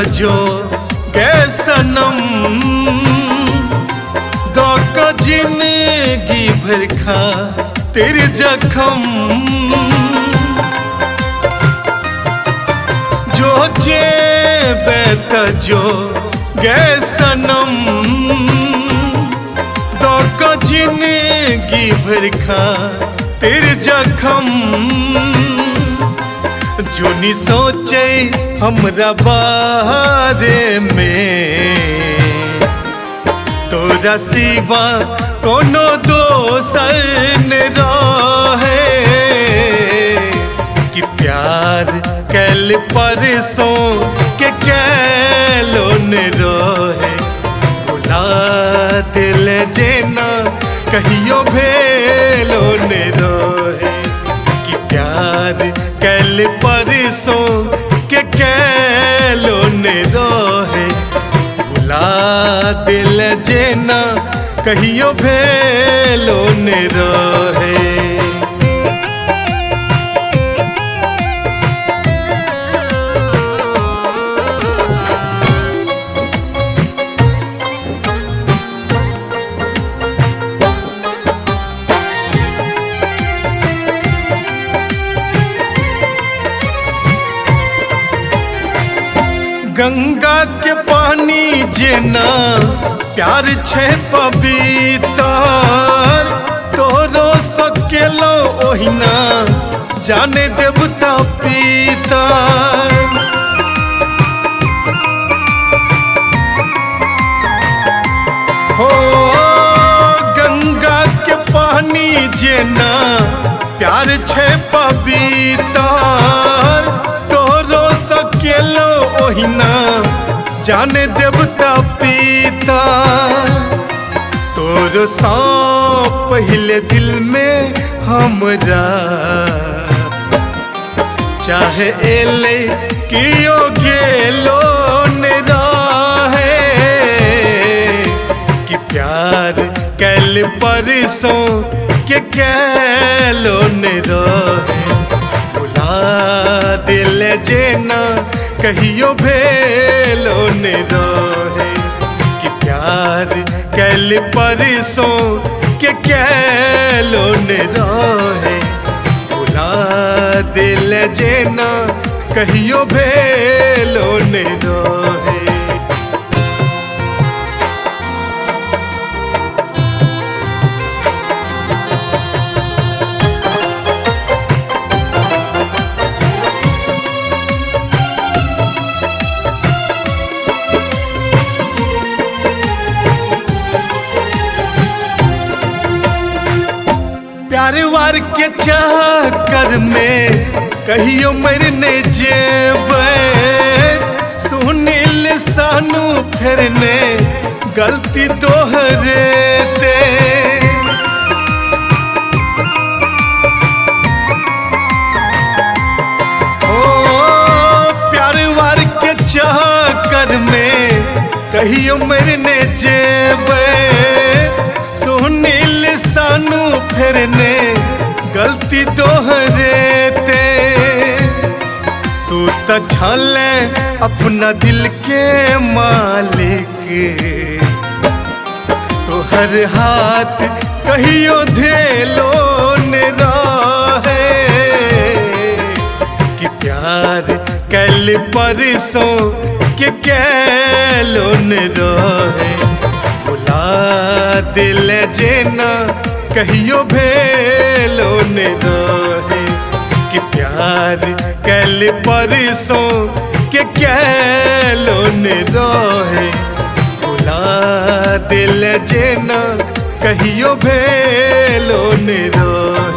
जो गे सनम दो का जिंदगी भर खा तेरे जखम जो जे बेत जो गे सनम दो का जिंदगी भर खा तेरे जखम जो नी सोचे हमरा बारे में तोरा सिवा कोनो दोसर न रहे कि प्यार कैल परसों के कैलो न रहे भुला दिल जेना कहियो भेलो न रहे कि प्यार कैल परसों के कैलो न रहे भुला दिल जेना कहियो भेलो न रहे। गंगा के पानी जेना प्यार छे पवित्र तोरो सकेलो ओहिना जाने देवता पितर हो गंगा के पानी जेना प्यार छे पवित्र तोरो सकेलो ओहिना जाने देवता पिता तोर सा पहले दिल में हमरा चाहे एले कियो गेलो न रहे कि प्यार कैल परसों के कैलो न रहे भुला दिल जेना कहियो भेलो न रहे कि प्यार कैल परसों के कैलो न रहे भुला दिल जेना कहियो भेलो न रहे। प्यार वार के चक्कर में कहियो मरने जेबे सुनील सानू फिरने गलती दोहरेते ओ प्यार वार के चक्कर में कहियो मरने जेबे सुनील सानू फिरने गलती दोहरेते तू तो छले अपना दिल के मालिक तो हर हाथ कहियो धेलो न रहे कि प्यार कैल परसों के कैलो न रहे भुला दिल जेना कहियो भेलो न रहे कि प्यार कैल परसों के कैलो न रहे भुला दिल जेना कहियो भेलो न रहे।